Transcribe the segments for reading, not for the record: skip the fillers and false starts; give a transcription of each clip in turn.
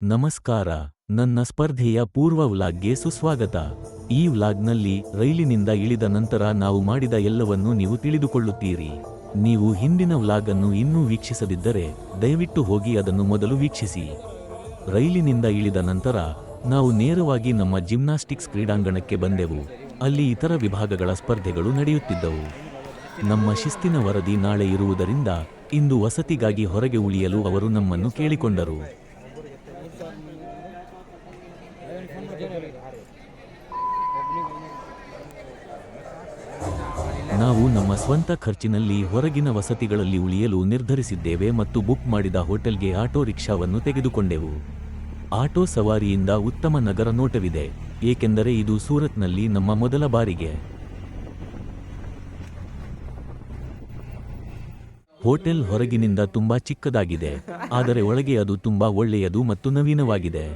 ನಮಸ್ಕಾರ. ನನ್ನ ಸ್ಪರ್ಧೆಯ ಪೂರ್ವ ವ್ಲಾಗ್ಗೆ ಸುಸ್ವಾಗತ. ಈ ವ್ಲಾಗ್ನಲ್ಲಿ ರೈಲಿನಿಂದ ಇಳಿದ ನಂತರ ನಾವು ಮಾಡಿದ ಎಲ್ಲವನ್ನೂ ನೀವು ತಿಳಿದುಕೊಳ್ಳುತ್ತೀರಿ. ನೀವು ಹಿಂದಿನ ವ್ಲಾಗ್ ಅನ್ನು ಇನ್ನೂ ವೀಕ್ಷಿಸದಿದ್ದರೆ ದಯವಿಟ್ಟು ಹೋಗಿ ಅದನ್ನು ಮೊದಲು ವೀಕ್ಷಿಸಿ. ರೈಲಿನಿಂದ ಇಳಿದ ನಂತರ ನಾವು ನೇರವಾಗಿ ನಮ್ಮ ಜಿಮ್ನಾಸ್ಟಿಕ್ಸ್ ಕ್ರೀಡಾಂಗಣಕ್ಕೆ ಬಂದೆವು. ಅಲ್ಲಿ ಇತರ ವಿಭಾಗಗಳ ಸ್ಪರ್ಧೆಗಳು ನಡೆಯುತ್ತಿದ್ದವು. ನಮ್ಮ ಶಿಸ್ತಿನ ವರದಿ ನಾಳೆ ಇರುವುದರಿಂದ ಇಂದು ವಸತಿಗಾಗಿ ಹೊರಗೆ ಉಳಿಯಲು ಅವರು ನಮ್ಮನ್ನು ಕೇಳಿಕೊಂಡರು. ನಾವು ನಮ್ಮ ಸ್ವಂತ ಖರ್ಚಿನಲ್ಲಿ ಹೊರಗಿನ ವಸತಿಗಳಲ್ಲಿ ಉಳಿಯಲು ನಿರ್ಧರಿಸಿದ್ದೇವೆ ಮತ್ತು ಬುಕ್ ಮಾಡಿದ ಹೋಟೆಲ್ಗೆ ಆಟೋ ರಿಕ್ಷಾವನ್ನು ತೆಗೆದುಕೊಂಡೆವು. ಆಟೋ ಸವಾರಿಯಿಂದ ಉತ್ತಮ ನಗರ ನೋಟವಿದೆ, ಏಕೆಂದರೆ ಇದು ಸೂರತ್ನಲ್ಲಿ ನಮ್ಮ ಮೊದಲ ಬಾರಿಗೆ. ಹೋಟೆಲ್ ಹೊರಗಿನಿಂದ ತುಂಬಾ ಚಿಕ್ಕದಾಗಿದೆ, ಆದರೆ ಒಳಗೆ ಅದು ತುಂಬಾ ಒಳ್ಳೆಯದು ಮತ್ತು ನವೀನವಾಗಿದೆ.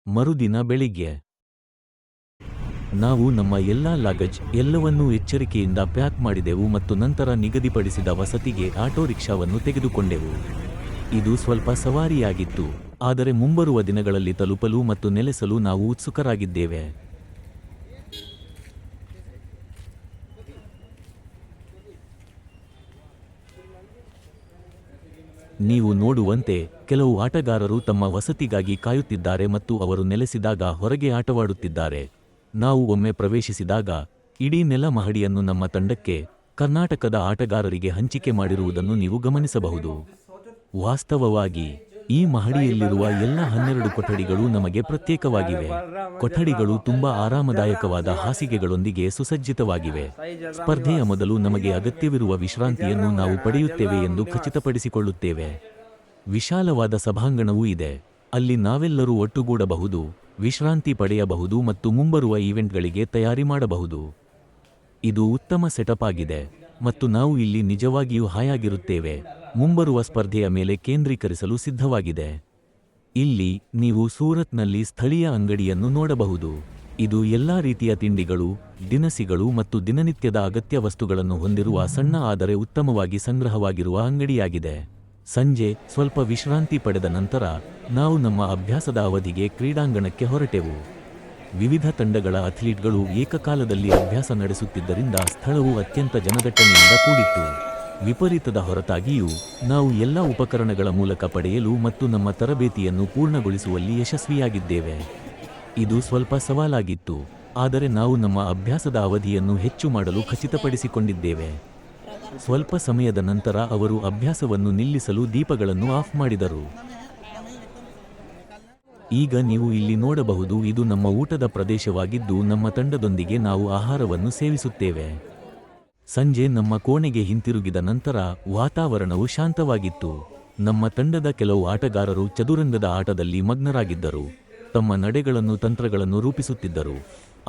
ಮರುದಿನ ಬೆಳಿಗ್ಗೆ ನಾವು ನಮ್ಮ ಎಲ್ಲಾ ಲಗೇಜ್ ಎಲ್ಲವನ್ನೂ ಎಚ್ಚರಿಕೆಯಿಂದ ಪ್ಯಾಕ್ ಮಾಡಿದೆವು ಮತ್ತು ನಂತರ ನಿಗದಿಪಡಿಸಿದ ವಸತಿಗೆ ಆಟೋ ರಿಕ್ಷಾವನ್ನು ತೆಗೆದುಕೊಂಡೆವು. ಇದು ಸ್ವಲ್ಪ ಸವಾರಿಯಾಗಿತ್ತು, ಆದರೆ ಮುಂಬರುವ ದಿನಗಳಲ್ಲಿ ತಲುಪಲು ಮತ್ತು ನೆಲೆಸಲು ನಾವು ಉತ್ಸುಕರಾಗಿದ್ದೇವೆ. ನೀವು ನೋಡುವಂತೆ ಕೆಲವು ಆಟಗಾರರು ತಮ್ಮ ವಸತಿಗಾಗಿ ಕಾಯುತ್ತಿದ್ದಾರೆ ಮತ್ತು ಅವರು ನೆಲೆಸಿದಾಗ ಹೊರಗೆ ಆಟವಾಡುತ್ತಿದ್ದಾರೆ. ನಾವು ಒಮ್ಮೆ ಪ್ರವೇಶಿಸಿದಾಗ ಇಡೀ ನೆಲ ಮಹಡಿಯನ್ನು ನಮ್ಮ ತಂಡಕ್ಕೆ, ಕರ್ನಾಟಕದ ಆಟಗಾರರಿಗೆ ಹಂಚಿಕೆ ಮಾಡಿರುವುದನ್ನು ನೀವು ಗಮನಿಸಬಹುದು. ವಾಸ್ತವವಾಗಿ ಈ ಮಹಡಿಯಲ್ಲಿರುವ ಎಲ್ಲ 12 ಕೊಠಡಿಗಳು ನಮಗೆ ಪ್ರತ್ಯೇಕವಾಗಿವೆ. ಕೊಠಡಿಗಳು ತುಂಬಾ ಆರಾಮದಾಯಕವಾದ ಹಾಸಿಗೆಗಳೊಂದಿಗೆ ಸುಸಜ್ಜಿತವಾಗಿವೆ. ಸ್ಪರ್ಧೆಯ ಮೊದಲು ನಮಗೆ ಅಗತ್ಯವಿರುವ ವಿಶ್ರಾಂತಿಯನ್ನು ನಾವು ಪಡೆಯುತ್ತೇವೆ ಎಂದು ಖಚಿತಪಡಿಸಿಕೊಳ್ಳುತ್ತೇವೆ. ವಿಶಾಲವಾದ ಸಭಾಂಗಣವೂ ಇದೆ, ಅಲ್ಲಿ ನಾವೆಲ್ಲರೂ ಒಟ್ಟುಗೂಡಬಹುದು, ವಿಶ್ರಾಂತಿ ಪಡೆಯಬಹುದು ಮತ್ತು ಮುಂಬರುವ ಈವೆಂಟ್ಗಳಿಗೆ ತಯಾರಿ ಮಾಡಬಹುದು. ಇದು ಉತ್ತಮ ಸೆಟಪ್ ಆಗಿದೆ ಮತ್ತು ನಾವು ಇಲ್ಲಿ ನಿಜವಾಗಿಯೂ ಹಾಯಾಗಿರುತ್ತೇವೆ. ಮುಂಬರುವ ಸ್ಪರ್ಧೆಯ ಮೇಲೆ ಕೇಂದ್ರೀಕರಿಸಲು ಸಿದ್ಧವಾಗಿದೆ. ಇಲ್ಲಿ ನೀವು ಸೂರತ್ನಲ್ಲಿ ಸ್ಥಳೀಯ ಅಂಗಡಿಯನ್ನು ನೋಡಬಹುದು. ಇದು ಎಲ್ಲಾ ರೀತಿಯ ತಿಂಡಿಗಳು, ದಿನಸಿಗಳು ಮತ್ತು ದಿನನಿತ್ಯದ ಅಗತ್ಯ ವಸ್ತುಗಳನ್ನು ಹೊಂದಿರುವ ಸಣ್ಣ ಆದರೆ ಉತ್ತಮವಾಗಿ ಸಂಗ್ರಹವಾಗಿರುವ ಅಂಗಡಿಯಾಗಿದೆ. ಸಂಜೆ ಸ್ವಲ್ಪ ವಿಶ್ರಾಂತಿ ಪಡೆದ ನಂತರ ನಾವು ನಮ್ಮ ಅಭ್ಯಾಸದ ಅವಧಿಗೆ ಕ್ರೀಡಾಂಗಣಕ್ಕೆ ಹೊರಟೆವು. ವಿವಿಧ ತಂಡಗಳ ಅಥ್ಲೀಟ್ಗಳು ಏಕಕಾಲದಲ್ಲಿ ಅಭ್ಯಾಸ ನಡೆಸುತ್ತಿದ್ದರಿಂದ ಸ್ಥಳವು ಅತ್ಯಂತ ಜನದಟ್ಟಣೆಯಿಂದ ಕೂಡಿತ್ತು. ವಿಪರೀತದ ಹೊರತಾಗಿಯೂ ನಾವು ಎಲ್ಲ ಉಪಕರಣಗಳ ಮೂಲಕ ಪಡೆಯಲು ಮತ್ತು ನಮ್ಮ ತರಬೇತಿಯನ್ನು ಪೂರ್ಣಗೊಳಿಸುವಲ್ಲಿ ಯಶಸ್ವಿಯಾಗಿದ್ದೇವೆ. ಇದು ಸ್ವಲ್ಪ ಸವಾಲಾಗಿತ್ತು, ಆದರೆ ನಾವು ನಮ್ಮ ಅಭ್ಯಾಸದ ಅವಧಿಯನ್ನು ಹೆಚ್ಚು ಮಾಡಲು ಖಚಿತಪಡಿಸಿಕೊಂಡಿದ್ದೇವೆ. ಸ್ವಲ್ಪ ಸಮಯದ ನಂತರ ಅವರು ಅಭ್ಯಾಸವನ್ನು ನಿಲ್ಲಿಸಲು ದೀಪಗಳನ್ನು ಆಫ್ ಮಾಡಿದರು. ಈಗ ನೀವು ಇಲ್ಲಿ ನೋಡಬಹುದು, ಇದು ನಮ್ಮ ಊಟದ ಪ್ರದೇಶವಾಗಿದ್ದು ನಮ್ಮ ತಂಡದೊಂದಿಗೆ ನಾವು ಆಹಾರವನ್ನು ಸೇವಿಸುತ್ತೇವೆ. ಸಂಜೆ ನಮ್ಮ ಕೋಣೆಗೆ ಹಿಂತಿರುಗಿದ ನಂತರ ವಾತಾವರಣವು ಶಾಂತವಾಗಿತ್ತು. ನಮ್ಮ ತಂಡದ ಕೆಲವು ಆಟಗಾರರು ಚದುರಂಗದ ಆಟದಲ್ಲಿ ಮಗ್ನರಾಗಿದ್ದರು, ತಮ್ಮ ನಡೆಗಳನ್ನು ತಂತ್ರಗಳನ್ನು ರೂಪಿಸುತ್ತಿದ್ದರು,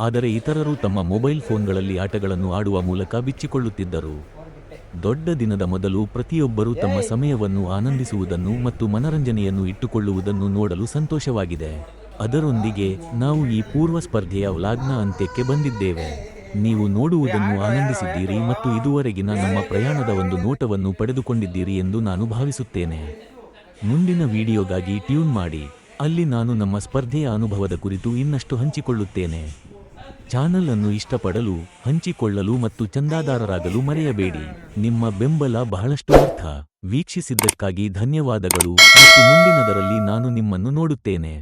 ಆದರೆ ಇತರರು ತಮ್ಮ ಮೊಬೈಲ್ ಫೋನ್ಗಳಲ್ಲಿ ಆಟಗಳನ್ನು ಆಡುವ ಮೂಲಕ ಬಿಚ್ಚಿಕೊಳ್ಳುತ್ತಿದ್ದರು. ದೊಡ್ಡ ದಿನದ ಮೊದಲು ಪ್ರತಿಯೊಬ್ಬರೂ ತಮ್ಮ ಸಮಯವನ್ನು ಆನಂದಿಸುವುದನ್ನು ಮತ್ತು ಮನರಂಜನೆಯನ್ನು ಇಟ್ಟುಕೊಳ್ಳುವುದನ್ನು ನೋಡಲು ಸಂತೋಷವಾಗಿದೆ. ಅದರೊಂದಿಗೆ ನಾವು ಈ ಪೂರ್ವ ಸ್ಪರ್ಧೆಯ ವ್ಲಾಗ್ನ ಅಂತ್ಯಕ್ಕೆ ಬಂದಿದ್ದೇವೆ. ನೀವು ನೋಡುವುದನ್ನು ಆನಂದಿಸಿದ್ದೀರಿ ಮತ್ತು ಇದುವರೆಗಿನ ನಮ್ಮ ಪ್ರಯಾಣದ ಒಂದು ನೋಟವನ್ನು ಪಡೆದುಕೊಂಡಿದ್ದೀರಿ ಎಂದು ನಾನು ಭಾವಿಸುತ್ತೇನೆ. ಮುಂದಿನ ವಿಡಿಯೋಗಾಗಿ ಟ್ಯೂನ್ ಮಾಡಿ, ಅಲ್ಲಿ ನಾನು ನಮ್ಮ ಸ್ಪರ್ಧೆಯ ಅನುಭವದ ಕುರಿತು ಇನ್ನಷ್ಟು ಹಂಚಿಕೊಳ್ಳುತ್ತೇನೆ. ಚಾನಲ್ ಅನ್ನು ಇಷ್ಟಪಡಲು, ಹಂಚಿಕೊಳ್ಳಲು ಮತ್ತು ಚಂದಾದಾರರಾಗಲು ಮರೆಯಬೇಡಿ. ನಿಮ್ಮ ಬೆಂಬಲ ಬಹಳಷ್ಟು ಅರ್ಥ. ವೀಕ್ಷಿಸಿದ್ದಕ್ಕಾಗಿ ಧನ್ಯವಾದಗಳು ಮತ್ತು ಮುಂದಿನದರಲ್ಲಿ ನಾನು ನಿಮ್ಮನ್ನು ನೋಡುತ್ತೇನೆ.